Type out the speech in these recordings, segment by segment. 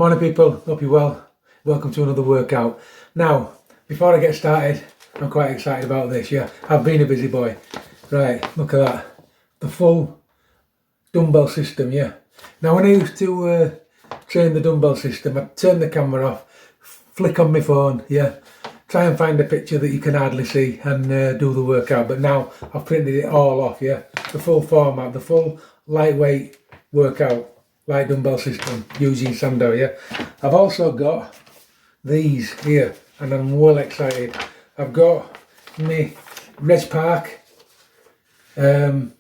Morning people, hope you're well. Welcome to another workout. Now, before I get started, I'm quite excited about this, yeah. I've been a busy boy. Right, look at that. The full dumbbell system, yeah. Now when I used to train the dumbbell system, I'd turn the camera off, flick on my phone, yeah. Try and find a picture that you can hardly see and do the workout. But now I've printed it all off, yeah. The full format, the full lightweight workout. Light dumbbell system, eugen sandow, yeah. I've also got these here, and I'm well excited. I've got my Reg Park chest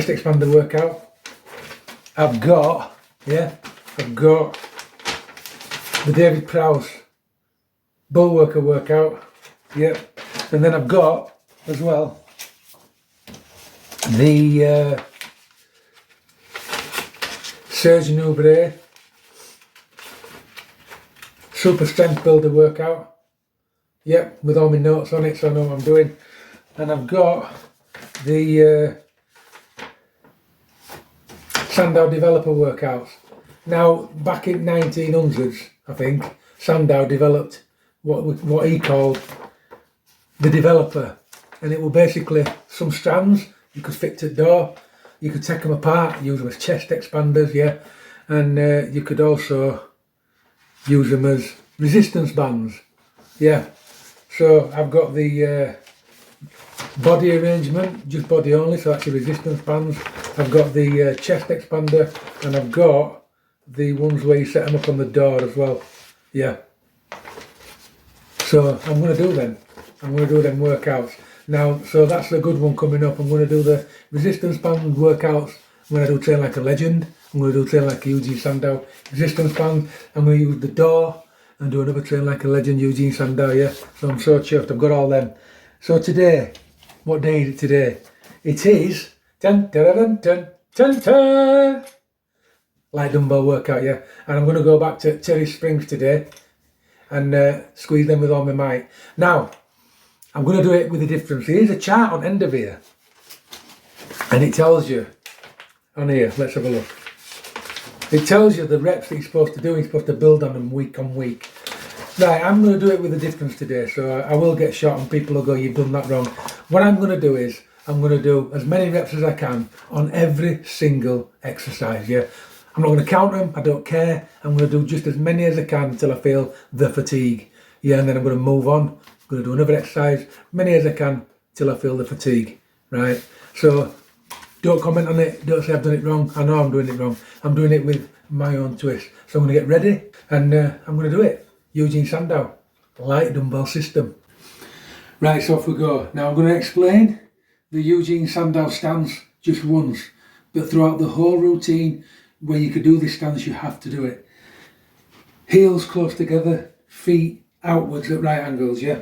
expander workout. I've got the David Prowse bull worker workout, yeah. And then I've got as well the Serge Nubret super strength builder workout, yep, with all my notes on it so I know what I'm doing. And I've got the Sandow developer workouts. Now back in 1900s, I think, Sandow developed what he called the developer, and it was basically some strands you could fit to the door. You could take them apart, use them as chest expanders, yeah, and you could also use them as resistance bands, yeah. So I've got the body arrangement, just body only, so that's your resistance bands. I've got the chest expander, and I've got the ones where you set them up on the door as well, yeah. So I'm going to do them. I'm going to do them workouts. Now, so that's the good one coming up. I'm going to do the resistance band workouts. I'm going to do train like a legend. I'm going to do train like a eugen sandow resistance band. I'm going to use the door and do another train like a legend eugen sandow, yeah. So I'm so chuffed. I've got all them. So today, what day is it today? It is light dumbbell workout, yeah. And I'm going to go back to Terry Springs today and squeeze them with all my might. Now, I'm going to do it with a difference. Here's a chart on end of here, and it tells you on here, let's have a look. It tells you the reps that you're supposed to do. You're supposed to build on them week on week. Right, I'm going to do it with a difference today, so I will get shot and people will go, you've done that wrong. What I'm going to do is, I'm going to do as many reps as I can on every single exercise, yeah. I'm not going to count them, I don't care. I'm going to do just as many as I can until I feel the fatigue, yeah, and then I'm going to move on. I'm going to do another exercise, many as I can till I feel the fatigue, right? So don't comment on it, don't say I've done it wrong. I know I'm doing it wrong. I'm doing it with my own twist. So I'm going to get ready and I'm going to do it. Eugen Sandow, light dumbbell system. Right, so off we go. Now I'm going to explain the Eugen Sandow stance just once, but throughout the whole routine where you could do this stance, you have to do it. Heels close together, feet outwards at right angles, yeah.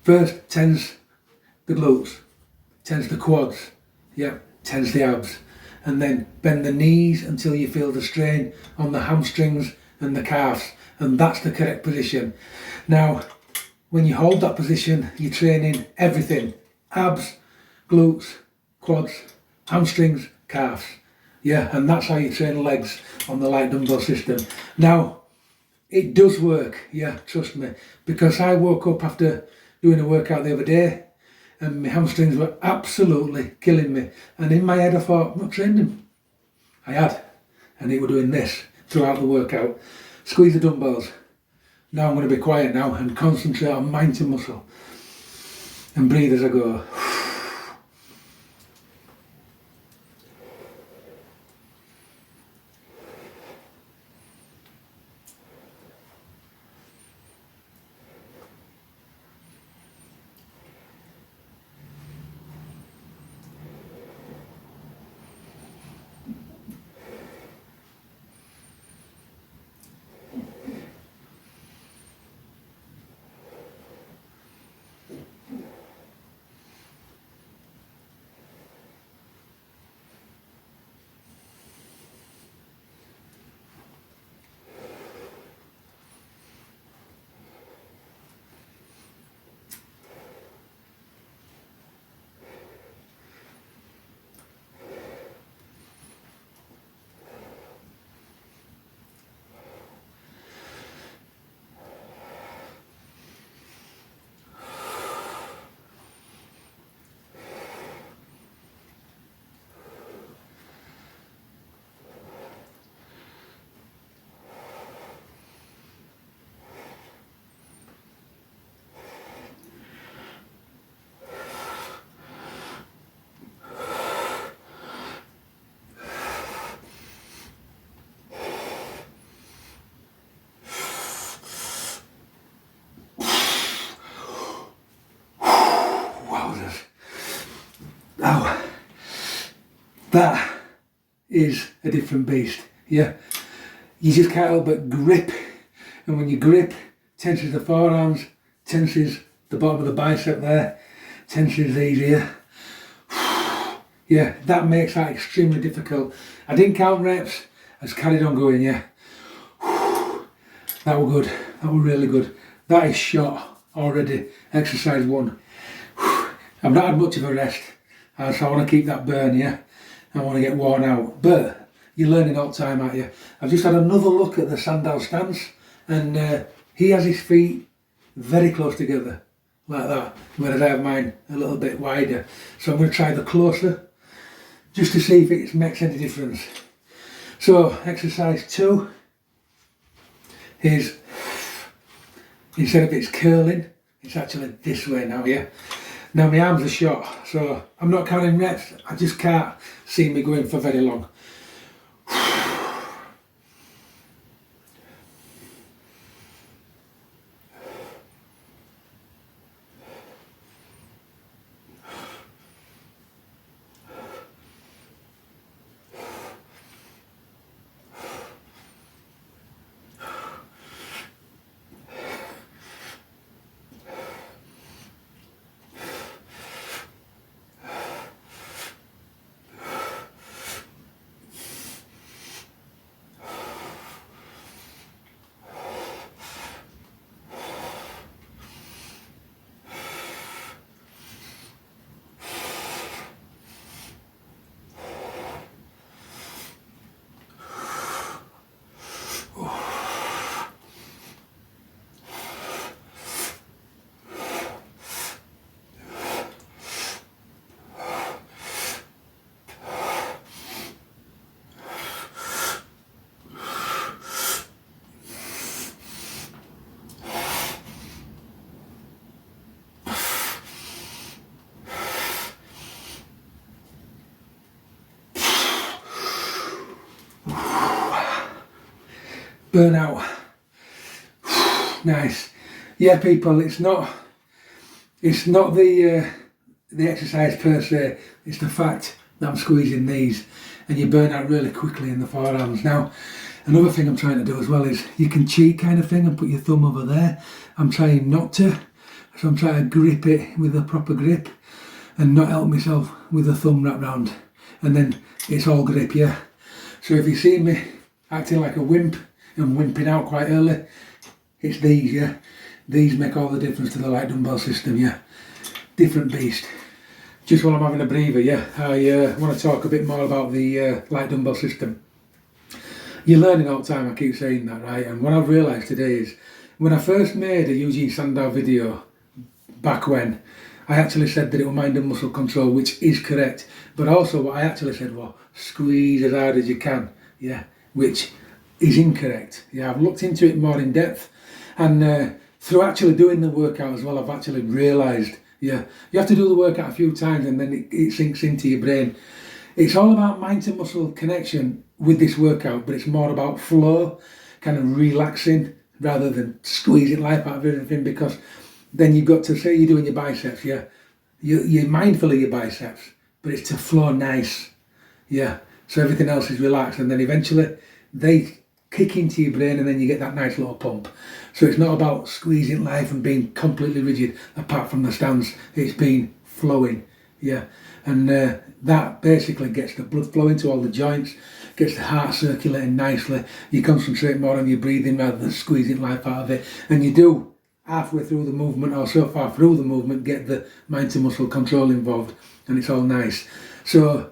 First, tense the glutes, tense the quads, yeah, tense the abs, and then bend the knees until you feel the strain on the hamstrings and the calves, and that's the correct position. Now, when you hold that position, you're training everything: abs, glutes, quads, hamstrings, calves, yeah, and that's how you train legs on the light dumbbell system. Now, it does work, yeah, trust me, because I woke up after doing a workout the other day and my hamstrings were absolutely killing me, and in my head I thought, I'm not trained them. I had, and they were doing this throughout the workout. Squeeze the dumbbells. Now I'm going to be quiet now and concentrate on mind to muscle and breathe as I go. Now, that is a different beast, yeah. You just can't help but grip, and when you grip, tenses the forearms, tenses the bottom of the bicep there, tenses these here. Yeah, that makes that extremely difficult. I didn't count reps, I just carried on going, yeah. That was good, that was really good. That is shot already, exercise 1. I've not had much of a rest, so I want to keep that burn, yeah. I want to get worn out, but you're learning all the time, aren't you? I've just had another look at the sandow stance, and he has his feet very close together, like that, whereas I have mine a little bit wider. So I'm going to try the closer, just to see if it makes any difference. So exercise 2 is, instead of it's curling, it's actually this way now, yeah. Now my arms are short, so I'm not counting reps, I just can't see me going for very long. Burnout. Nice. Yeah, people, it's not the exercise per se, it's the fact that I'm squeezing these, and you burn out really quickly in the forearms. Now, another thing I'm trying to do as well is, you can cheat kind of thing and put your thumb over there. I'm trying not to, so I'm trying to grip it with a proper grip and not help myself with a thumb wrapped round, and then it's all grip, yeah. So if you see me acting like a wimp and wimping out quite early, it's these, yeah. These make all the difference to the light dumbbell system, yeah. Different beast. Just while I'm having a breather, yeah, I want to talk a bit more about the light dumbbell system. You're learning all the time, I keep saying that, right? And what I've realised today is, when I first made a Eugen sandow video back when, I actually said that it was mind and muscle control, which is correct. But also what I actually said was, squeeze as hard as you can, yeah, which is incorrect. Yeah, I've looked into it more in depth, and through actually doing the workout as well, I've actually realised, yeah, you have to do the workout a few times and then it sinks into your brain. It's all about mind to muscle connection with this workout, but it's more about flow, kind of relaxing rather than squeezing life out of everything, because then you've got to say you're doing your biceps, yeah, you're mindful of your biceps, but it's to flow nice, yeah, so everything else is relaxed, and then eventually they kick into your brain and then you get that nice little pump. So it's not about squeezing life and being completely rigid apart from the stance, it's been flowing, yeah, and that basically gets the blood flowing to all the joints, gets the heart circulating nicely, you concentrate more on your breathing rather than squeezing life out of it, and you do halfway through the movement or so far through the movement get the mind to muscle control involved, and it's all nice. So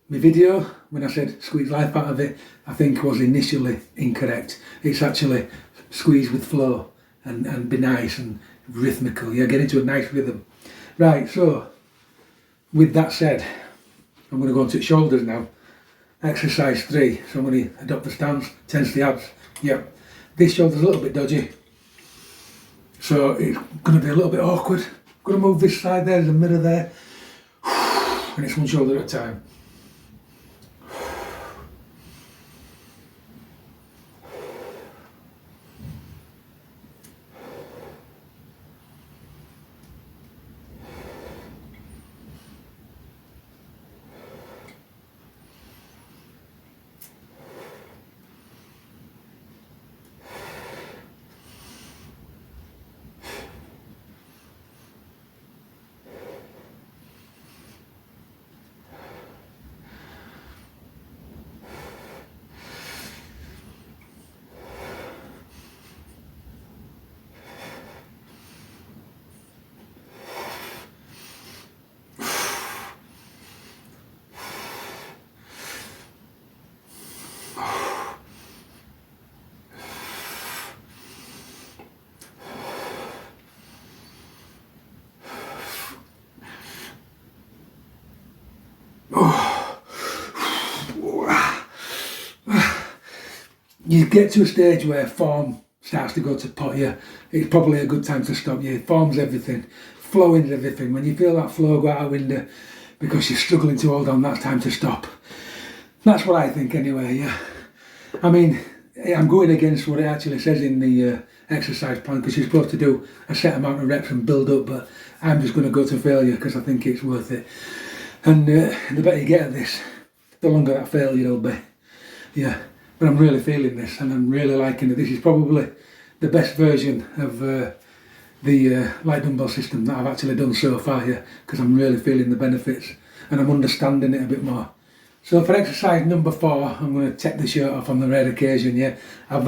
my video, when I said squeeze life out of it, I think was initially incorrect. It's actually squeeze with flow and be nice and rhythmical. Yeah, get into a nice rhythm. Right, so with that said, I'm going to go on to shoulders now. Exercise 3. So I'm going to adopt the stance, tense the abs. Yep. This shoulder's a little bit dodgy, so it's going to be a little bit awkward. I'm going to move this side there, there's a mirror there, and it's one shoulder at a time. you get to a stage where form starts to go to pot, it's probably a good time to stop. Form's everything, flowing's everything. When you feel that flow go out the window because you're struggling to hold on, that's time to stop. That's what I think anyway, I mean, I'm going against what it actually says in the exercise plan, because you're supposed to do a set amount of reps and build up, but I'm just going to go to failure because I think it's worth it. And the better you get at this, the longer that failure will be. But I'm really feeling this, and I'm really liking it. This is probably the best version of the light dumbbell system that I've actually done so far here, because I'm really feeling the benefits and I'm understanding it a bit more. So for exercise number 4, I'm going to take the shirt off on the rare occasion. I've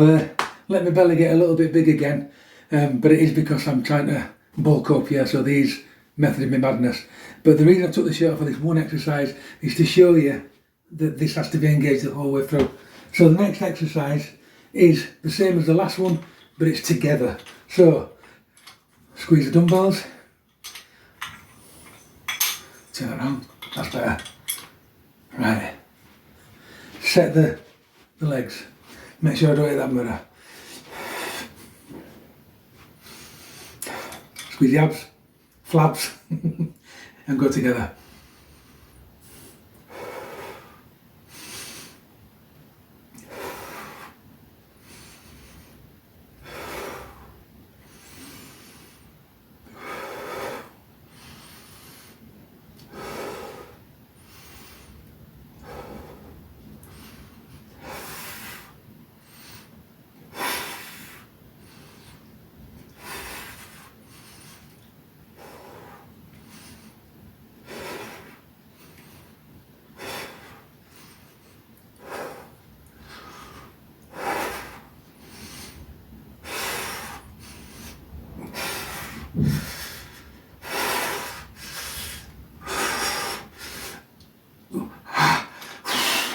let my belly get a little bit big again, but it is because I'm trying to bulk up, so these method of my madness. But the reason I took the shirt off for this one exercise is to show you that this has to be engaged the whole way through. So the next exercise is the same as the last one, but it's together. So squeeze the dumbbells, turn it around, that's better. Right, set the legs, make sure I don't hit that mirror. Squeeze the abs, flaps, and go together.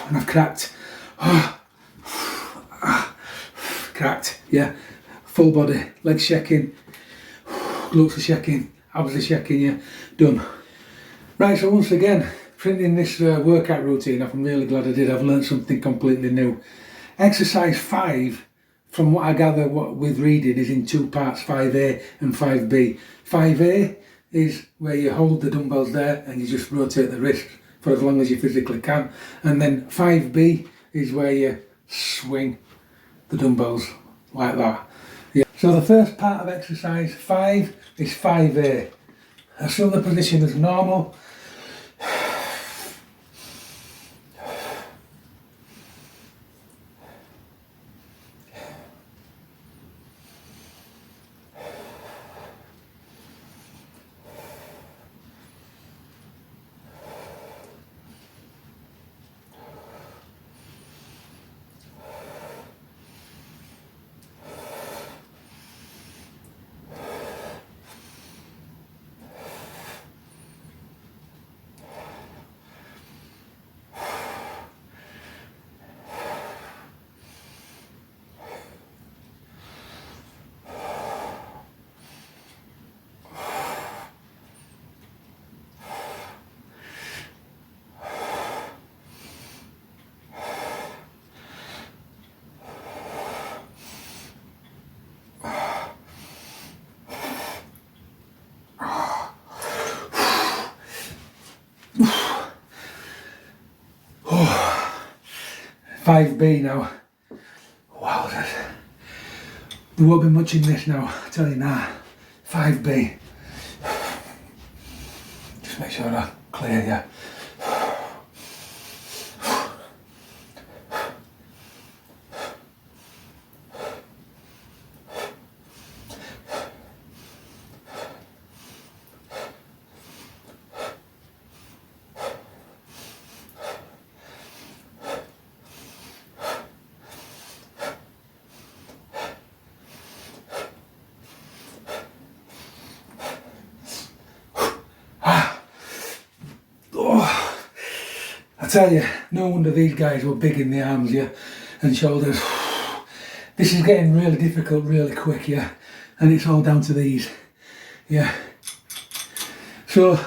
And I've cracked. Cracked, full body, legs shaking, glutes are shaking, abs are shaking, done. Right, so once again, printing this workout routine off, I'm really glad I did. I've learned something completely new. Exercise 5, from what I gather with reading, is in 2 parts, 5A and 5B. 5A is where you hold the dumbbells there and you just rotate the wrist for as long as you physically can. And then 5B is where you swing the dumbbells like that. So the first part of exercise 5 is 5A. Assume the position as normal. Oh, 5B now. Wow, there won't be much in this now, I tell you now. 5B. Just make sure I clear, yeah. I tell you, no wonder these guys were big in the arms, and shoulders. This is getting really difficult really quick, and it's all down to these, So,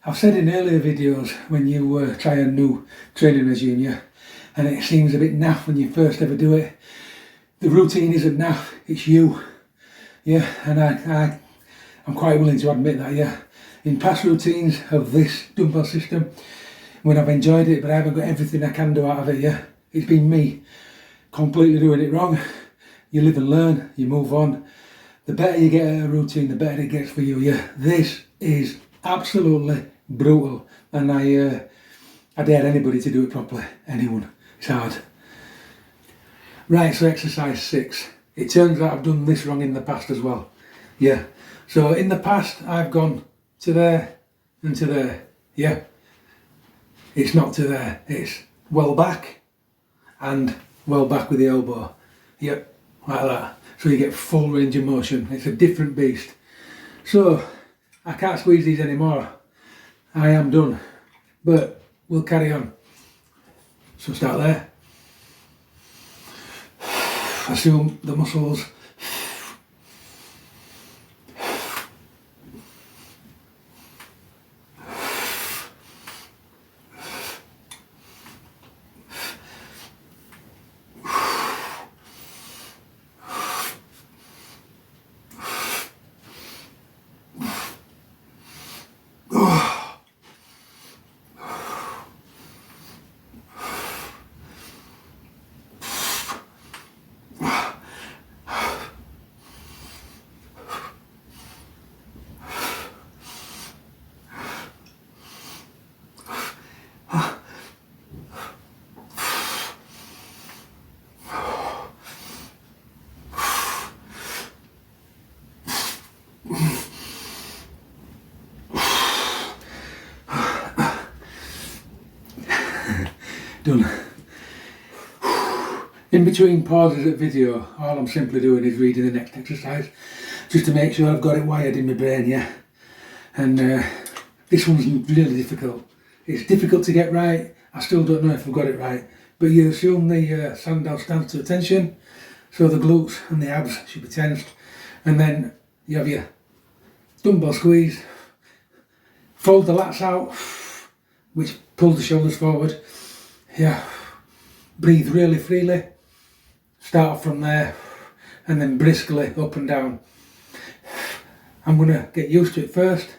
I've said in earlier videos when you try a new training regime, and it seems a bit naff when you first ever do it. The routine isn't naff, it's you. Yeah, and I'm quite willing to admit that, yeah. In past routines of this dumbbell system, when I've enjoyed it, but I haven't got everything I can do out of it, yeah. It's been me completely doing it wrong. You live and learn, you move on. The better you get at a routine, the better it gets for you, yeah. This is absolutely brutal, and I dare anybody to do it properly. Anyone. It's hard. Right, so exercise 6. It turns out I've done this wrong in the past as well. Yeah. So in the past, I've gone to there and to there. Yeah. It's not to there. It's well back and well back with the elbow. Yep, like that. So you get full range of motion. It's a different beast. So I can't squeeze these anymore. I am done. But we'll carry on. So start there. Assume the muscles. Done. In between pauses at video, all I'm simply doing is reading the next exercise, just to make sure I've got it wired in my brain, yeah. And this one's really difficult. It's difficult to get right. I still don't know if I've got it right. But you assume the sandow stands to attention, so the glutes and the abs should be tensed. And then you have your dumbbell squeeze, fold the lats out, which pulls the shoulders forward. Yeah, breathe really freely, start off from there, and then briskly up and down. I'm going to get used to it first,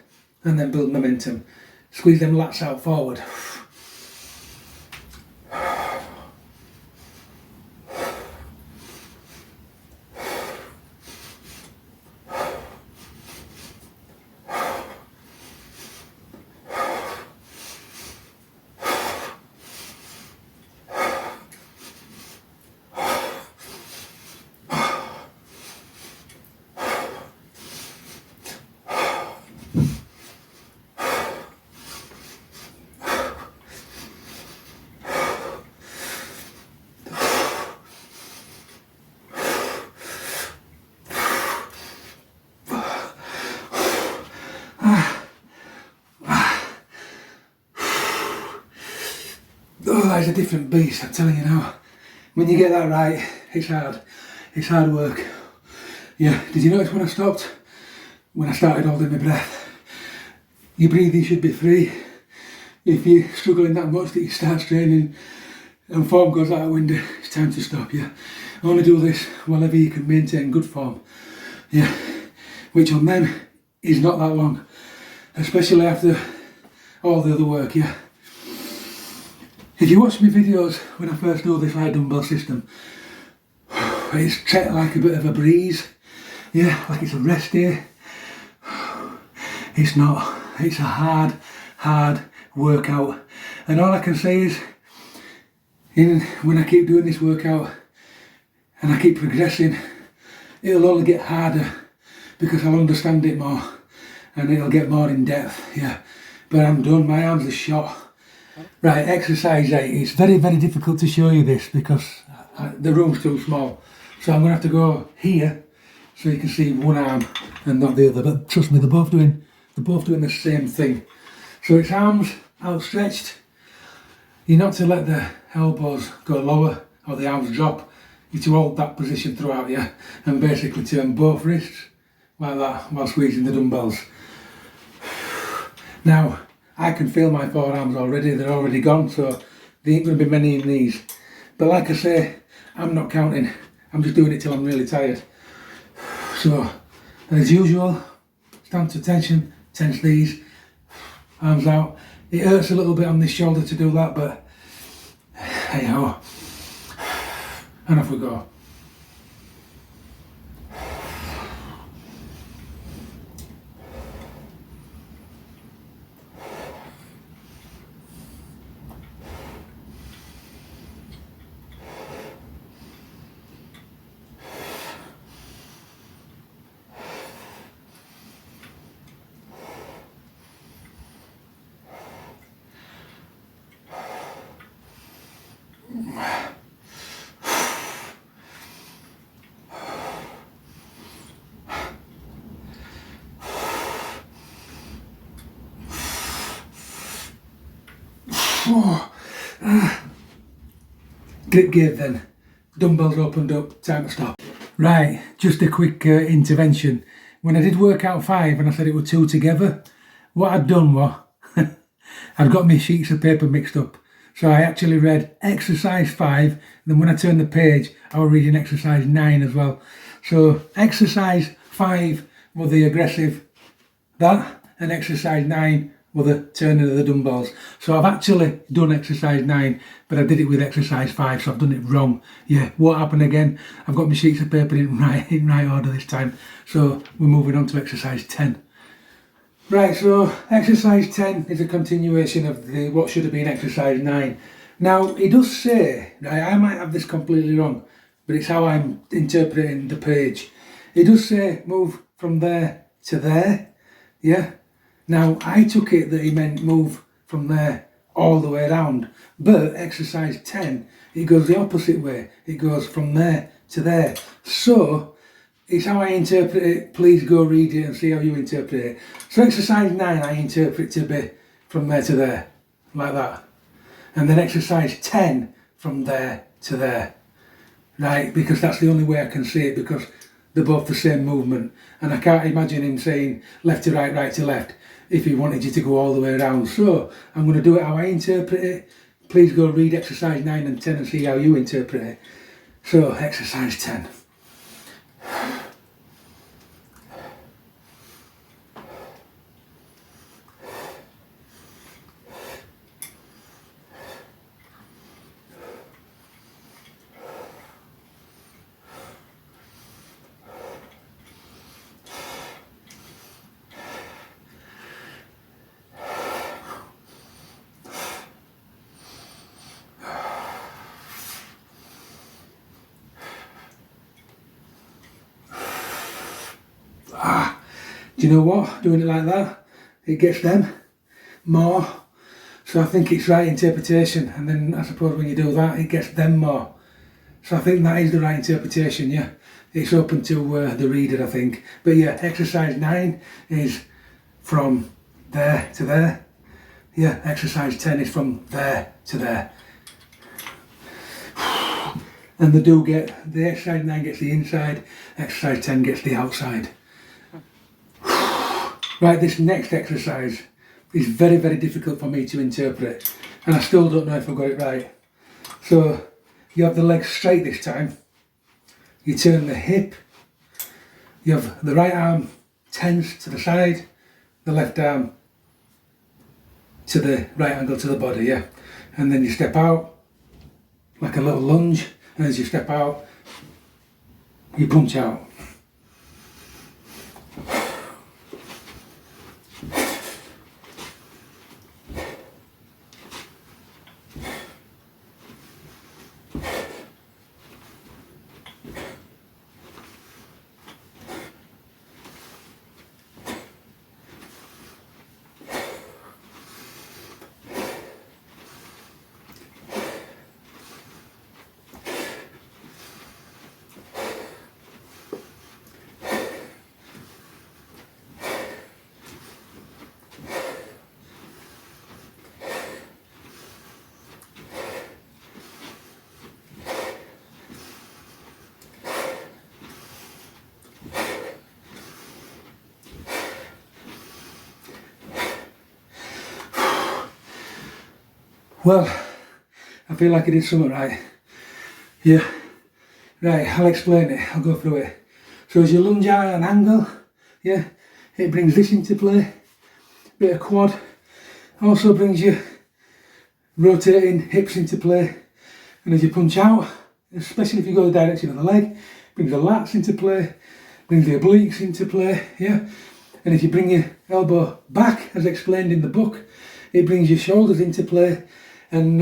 and then build momentum. Squeeze them lats out forward. Oh, that is a different beast, I'm telling you now. When you get that right, it's hard. It's hard work. Yeah, did you notice when I stopped? When I started holding my breath. Your breathing should be free. If you're struggling that much that you start straining and form goes out the window, it's time to stop, yeah. Only do this whenever you can maintain good form. Yeah, which on them is not that long. Especially after all the other work, yeah. If you watch my videos when I first do this light dumbbell system, it's treated like a bit of a breeze, yeah, like it's a rest day. It's not, it's a hard workout, and all I can say is, when I keep doing this workout and I keep progressing, it'll only get harder because I'll understand it more and it'll get more in depth, yeah. But I'm done, my arms are shot. Right, exercise 8. It's very, very difficult to show you this because the room's too small. So I'm going to have to go here so you can see one arm and not the other. But trust me, they're both doing the same thing. So it's arms outstretched. You're not to let the elbows go lower or the arms drop. You're to hold that position throughout, yeah. And basically turn both wrists like that while squeezing the dumbbells. Now, I can feel my forearms already, they're already gone, so there ain't going to be many in these. But like I say, I'm not counting. I'm just doing it till I'm really tired. So, as usual, stand to attention, tense these, arms out. It hurts a little bit on this shoulder to do that, but hey ho. And off we go. Grip gear then. Dumbbells opened up, time to stop. Right, just a quick intervention. When I did workout 5 and I said it were 2 together, what I'd done was, I'd got my sheets of paper mixed up. So I actually read exercise 5, then when I turned the page, I was reading exercise 9 as well. So exercise 5 was the aggressive, that, and exercise 9 were the turning of the dumbbells. So I've actually done exercise 9, but I did it with exercise 5, so I've done it wrong. Yeah, what happened again? I've got my sheets of paper in right order this time. So we're moving on to exercise 10. Right, so exercise 10 is a continuation of the what should have been exercise 9. Now, it does say, I might have this completely wrong, but it's how I'm interpreting the page. It does say move from there to there, yeah? Now, I took it that he meant move from there all the way around, but exercise 10, it goes the opposite way. It goes from there to there. So, it's how I interpret it. Please go read it and see how you interpret it. So exercise 9, I interpret to be from there to there, like that. And then exercise 10, from there to there. Right, because that's the only way I can see it, because they're both the same movement. And I can't imagine him saying left to right, right to left, if he wanted you to go all the way around. So I'm going to do it how I interpret it. Please go read exercise 9 and 10 and see how you interpret it. So exercise 10. Do you know what? Doing it like that, it gets them more. So I think it's right interpretation. And then I suppose when you do that, it gets them more. So I think that is the right interpretation, yeah. It's open to the reader, I think. But yeah, exercise 9 is from there to there. Yeah, exercise 10 is from there to there. And the exercise 9 gets the inside, exercise 10 gets the outside. Right, this next exercise is very, very difficult for me to interpret, and I still don't know if I've got it right. So, you have the legs straight this time, you turn the hip, you have the right arm tense to the side, the left arm to the right angle to the body, yeah? And then you step out, like a little lunge, and as you step out, you punch out. Well, I feel like I did something right. Yeah, right, I'll explain it, I'll go through it. So as you lunge out at an angle, yeah, it brings this into play, bit of quad, also brings your rotating hips into play, and as you punch out, especially if you go the direction of the leg, brings the lats into play, brings the obliques into play, yeah, and if you bring your elbow back, as explained in the book, it brings your shoulders into play, and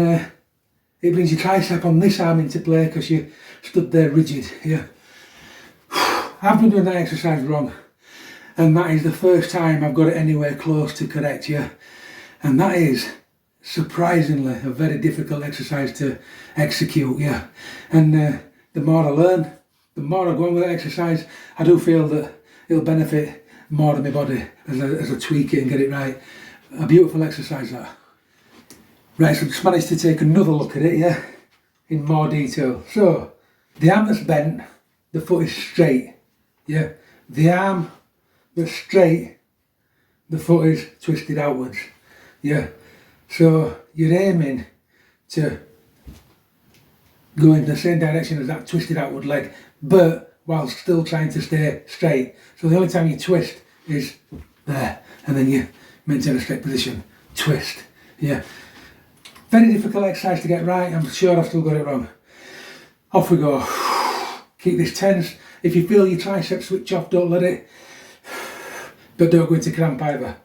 it brings your tricep on this arm into play because you stood there rigid, yeah. I've been doing that exercise wrong, and that is the first time I've got it anywhere close to correct, yeah, and that is surprisingly a very difficult exercise to execute, yeah, and the more I learn, the more I go on with that exercise, I do feel that it'll benefit more of my body as I tweak it and get it right. A beautiful exercise that. Right, so just managed to take another look at it, yeah, in more detail. So, the arm that's bent, the foot is straight, yeah. The arm that's straight, the foot is twisted outwards, yeah. So, you're aiming to go in the same direction as that twisted outward leg, but while still trying to stay straight. So the only time you twist is there, and then you maintain a straight position, twist, yeah. Very difficult exercise to get right, I'm sure I've still got it wrong. Off we go. Keep this tense. If you feel your triceps switch off, don't let it, but don't go into cramp either.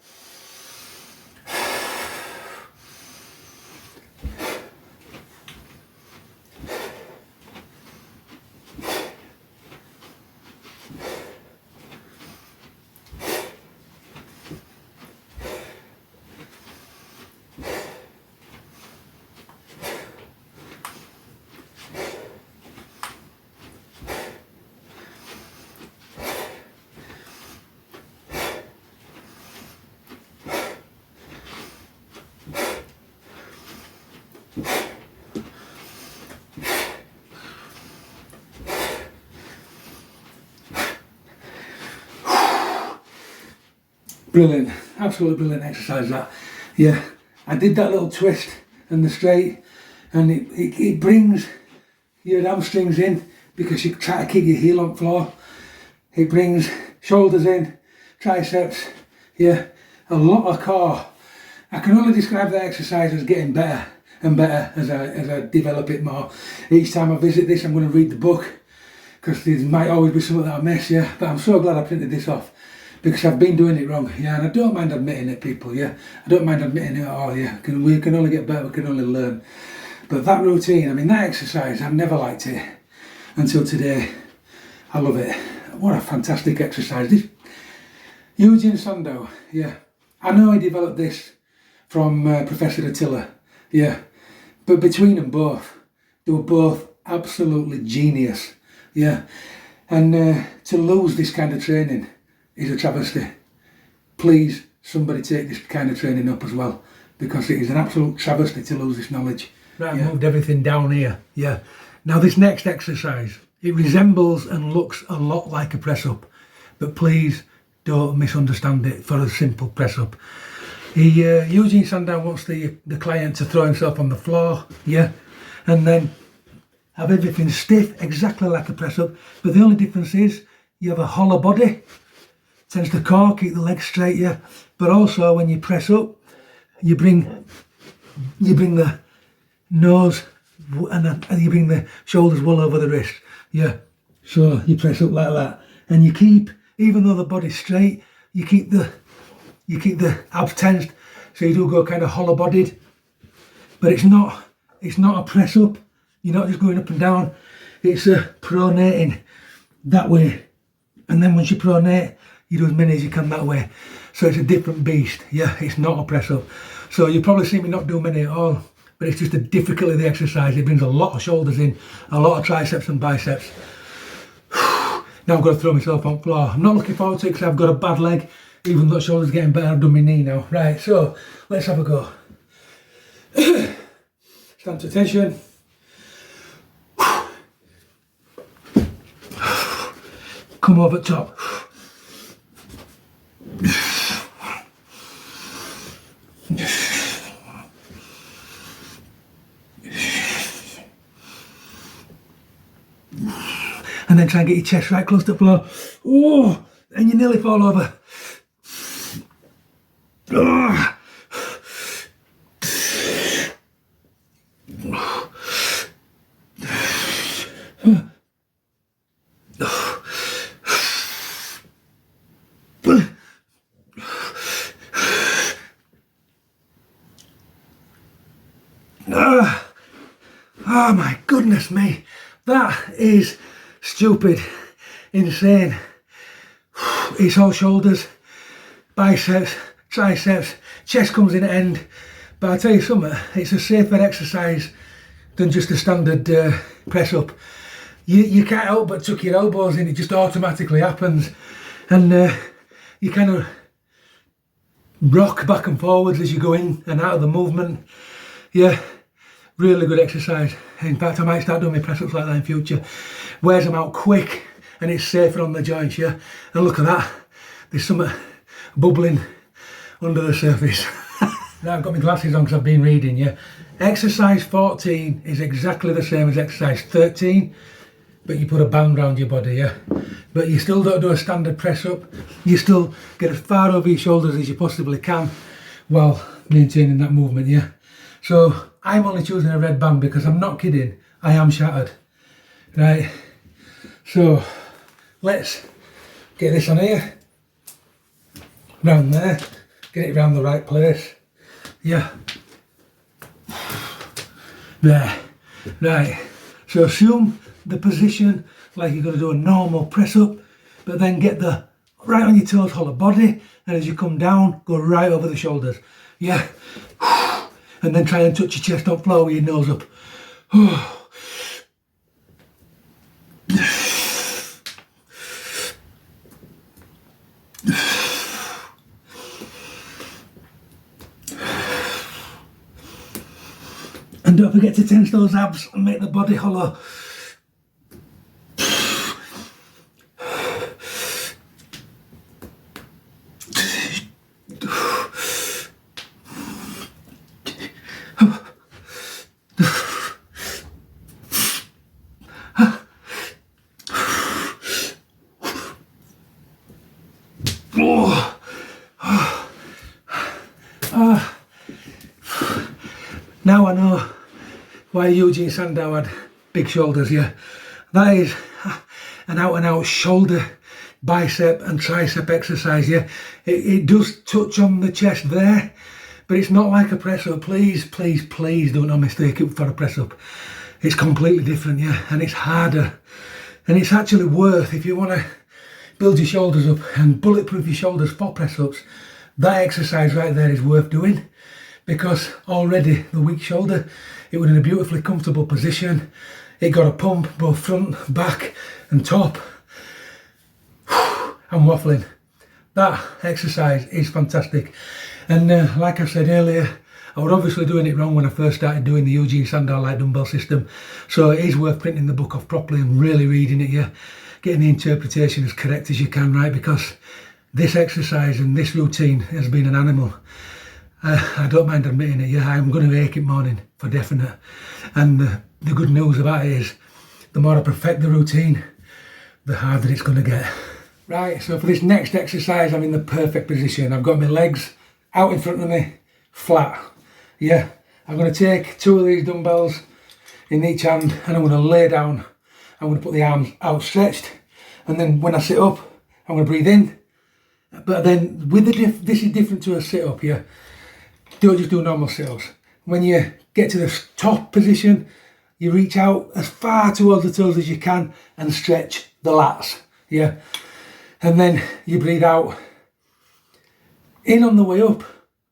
Brilliant, absolutely brilliant exercise that. Yeah, I did that little twist and the straight, and it brings your hamstrings in because you try to keep your heel on floor. It brings shoulders in, triceps, yeah, a lot of core. I can only describe that exercise as getting better and better as I develop it more. Each time I visit this, I'm going to read the book because there might always be something that I miss, yeah, but I'm so glad I printed this off, because I've been doing it wrong, yeah, and I don't mind admitting it, people, yeah. I don't mind admitting it at all, yeah. We can only get better, we can only learn. But that routine, I mean, that exercise, I've never liked it until today. I love it. What a fantastic exercise. This Eugen Sandow, yeah. I know he developed this from Professor Attila, yeah. But between them both, they were both absolutely genius, yeah. And to lose this kind of training is a travesty. Please, somebody take this kind of training up as well, because it is an absolute travesty to lose this knowledge. Right, yeah. I've moved everything down here, yeah. Now this next exercise, it resembles and looks a lot like a press up, but please don't misunderstand it for a simple press up. Eugen Sandow wants the client to throw himself on the floor, yeah, and then have everything stiff, exactly like a press up, but the only difference is you have a hollow body. Tends to core, keep the legs straight, yeah. But also when you press up, you bring the nose and you bring the shoulders well over the wrist, yeah. So you press up like that, and you keep, even though the body's straight, you keep the abs tensed, so you do go kind of hollow bodied. But it's not a press up. You're not just going up and down. It's a pronating that way, and then once you pronate, you do as many as you can that way. So it's a different beast, yeah, it's not a press up. So you probably see me not do many at all, but it's just the difficulty of the exercise. It brings a lot of shoulders in, a lot of triceps and biceps. Now I've got to throw myself on the floor. I'm not looking forward to it because I've got a bad leg, even though the shoulder's getting better. I've done my knee now. Right, so let's have a go. Stand to attention. Come over top. And then try and get your chest right close to the floor. Oh, and you nearly fall over. Oh. Oh my goodness me, that is stupid, insane. It's all shoulders, biceps, triceps, chest comes in at end. But I'll tell you something, it's a safer exercise than just a standard press up. You can't help but tuck your elbows in, it just automatically happens. And you kind of rock back and forwards as you go in and out of the movement. Yeah, really good exercise. In fact, I might start doing my press ups like that in future. Wears them out quick and it's safer on the joints, yeah. And look at that, there's something bubbling under the surface. Now I've got my glasses on because I've been reading, yeah. Exercise 14 is exactly the same as exercise 13, but you put a band around your body, yeah. But you still don't do a standard press up. You still get as far over your shoulders as you possibly can while maintaining that movement, yeah. So I'm only choosing a red band because I'm not kidding, I am shattered. Right, so let's get this on here, round there, get it round the right place, yeah. There, right, so assume the position like you're going to do a normal press up, but then get the right on your toes, whole of body, and as you come down, go right over the shoulders, yeah. And then try and touch your chest up, floor with your nose up. And don't forget to tense those abs and make the body hollow. Now I know why Eugen Sandow had big shoulders, yeah. That is an out and out shoulder, bicep and tricep exercise, yeah. It does touch on the chest there, but it's not like a press up. Please, please, please don't mistake it for a press up. It's completely different, yeah, and it's harder. And it's actually worth, if you want to build your shoulders up and bulletproof your shoulders for press ups, that exercise right there is worth doing. Because already the weak shoulder, it was in a beautifully comfortable position. It got a pump both front, back and top. I'm waffling. That exercise is fantastic. And like I said earlier, I was obviously doing it wrong when I first started doing the Eugen Sandow light dumbbell system. So it is worth printing the book off properly and really reading it, yeah. Getting the interpretation as correct as you can, right? Because this exercise and this routine has been an animal. I don't mind admitting it, yeah, I'm going to ache it morning for definite. And the good news about it is, the more I perfect the routine, the harder it's going to get. Right, so for this next exercise, I'm in the perfect position. I've got my legs out in front of me, flat. Yeah, I'm going to take 2 of these dumbbells in each hand and I'm going to lay down. I'm going to put the arms outstretched, and then when I sit up, I'm going to breathe in. But then with this is different to a sit-up, yeah. Don't just do normal sit-ups. When you get to the top position, you reach out as far towards the toes as you can and stretch the lats, yeah. And then you breathe out, in on the way up,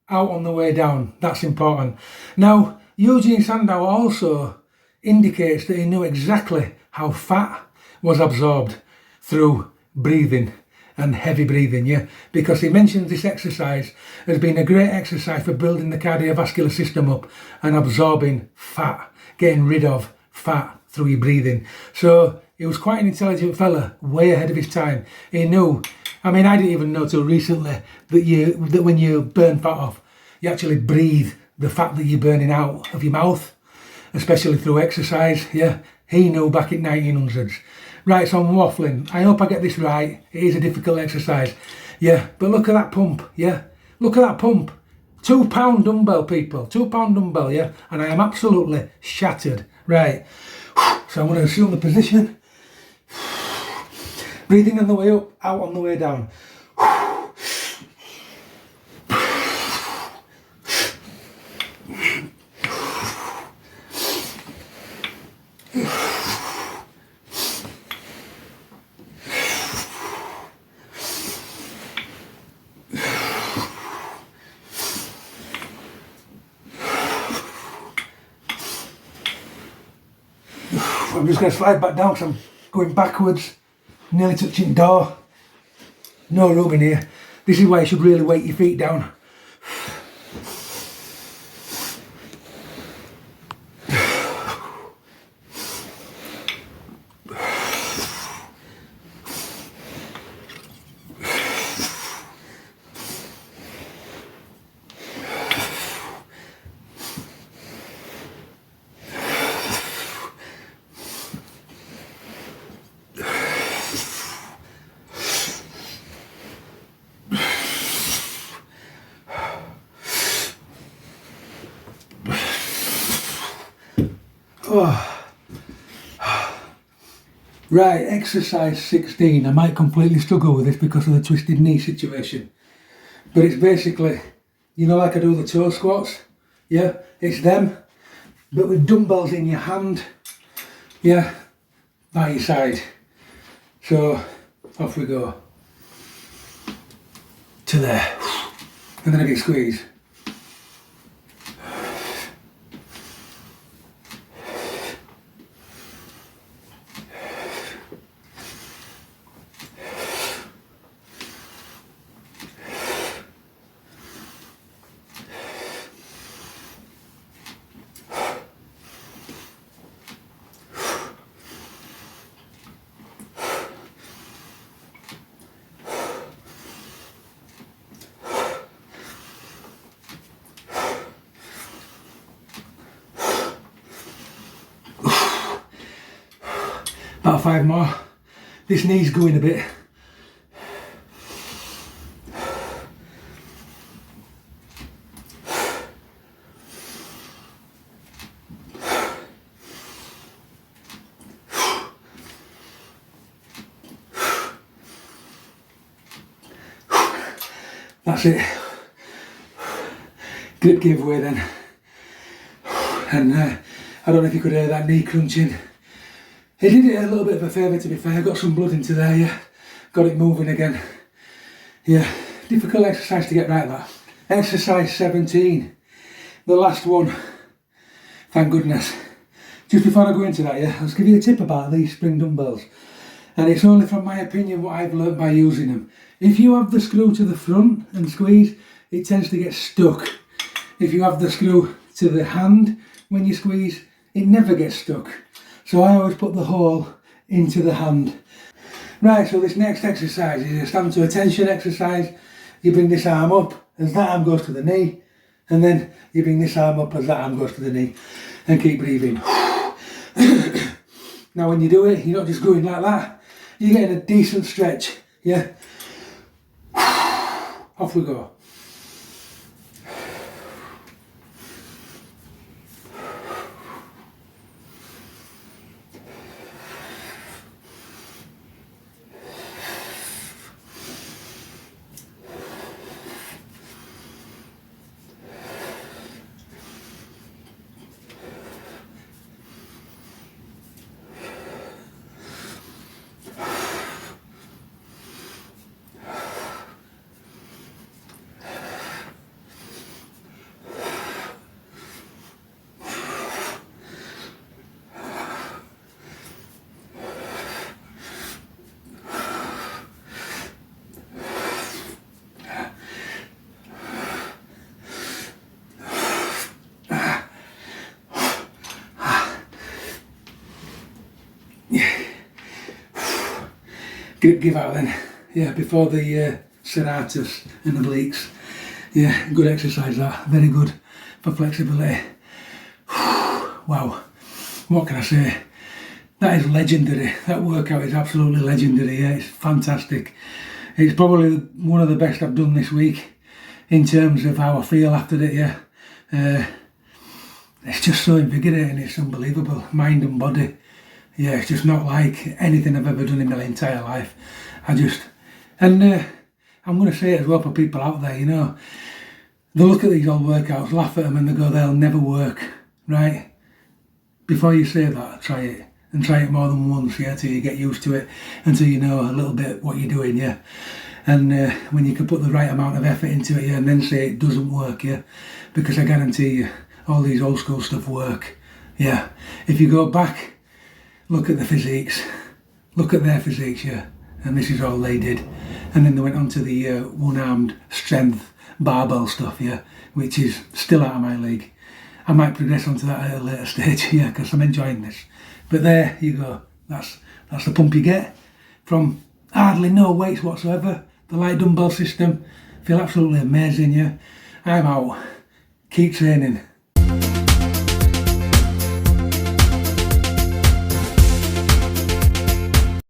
out on the way down. That's important. Now, Eugen Sandow also indicates that he knew exactly how fat was absorbed through breathing and heavy breathing, yeah, because he mentions this exercise as being a great exercise for building the cardiovascular system up and absorbing fat, getting rid of fat through your breathing. So he was quite an intelligent fella, way ahead of his time. He knew, I mean, I didn't even know till recently that when you burn fat off, you actually breathe the fat that you're burning out of your mouth. especially through exercise. Yeah, he knew back in 1900s. Right, so I'm waffling. I hope I get this right. It is a difficult exercise. Yeah, but look at that pump. Yeah, look at that pump. £2 dumbbell, people. £2 dumbbell, yeah, and I am absolutely shattered. Right, so I'm going to assume the position. Breathing on the way up, out on the way down. I'm just going to slide back down because I'm going backwards, nearly touching the door. No room in here. This is why you should really weight your feet down. Oh. Right, exercise 16. I might completely struggle with this because of the twisted knee situation. But it's basically, you know, like I do the toe squats. Yeah, it's them, but with dumbbells in your hand. Yeah, by your side. So, off we go. To there. And then a big squeeze. About 5 more. This knee's going a bit. That's it. Grip gave way then. And I don't know if you could hear that knee crunching. It did it a little bit of a favour, to be fair. I got some blood into there, yeah. Got it moving again. Yeah, difficult exercise to get right, that. Exercise 17. The last one. Thank goodness. Just before I go into that, yeah, I'll give you a tip about these spring dumbbells. And it's only from my opinion what I've learnt by using them. If you have the screw to the front and squeeze, it tends to get stuck. If you have the screw to the hand when you squeeze, it never gets stuck. So I always put the hole into the hand. Right, so this next exercise is a stand to attention exercise. You bring this arm up as that arm goes to the knee, and then you bring this arm up as that arm goes to the knee, and keep breathing. Now when you do it, you're not just going like that, you're getting a decent stretch, yeah? Off we go. Give out then, yeah, before the serratus and obliques. Yeah, good exercise that, very good for flexibility. wow, what can I say? That is legendary. That workout is absolutely legendary. Yeah, it's fantastic. It's probably one of the best I've done this week in terms of how I feel after it. Yeah, it's just so invigorating. It's unbelievable, mind and body. Yeah, it's just not like anything I've ever done in my entire life. I'm going to say it as well for people out there, you know, they look at these old workouts, laugh at them and they go, they'll never work, right? Before you say that, try it. And try it more than once, yeah, till you get used to it, until you know a little bit what you're doing, yeah. And when you can put the right amount of effort into it, yeah, and then say it doesn't work, yeah. Because I guarantee you, all these old school stuff work, yeah. If you go back, look at the physiques, look at their physiques, yeah. And this is all they did. And then they went on to the one-armed strength barbell stuff, yeah, which is still out of my league. I might progress onto that at a later stage, yeah, because I'm enjoying this. But there you go. That's the pump you get from hardly no weights whatsoever. The light dumbbell system. Feel absolutely amazing, yeah. I'm out. Keep training.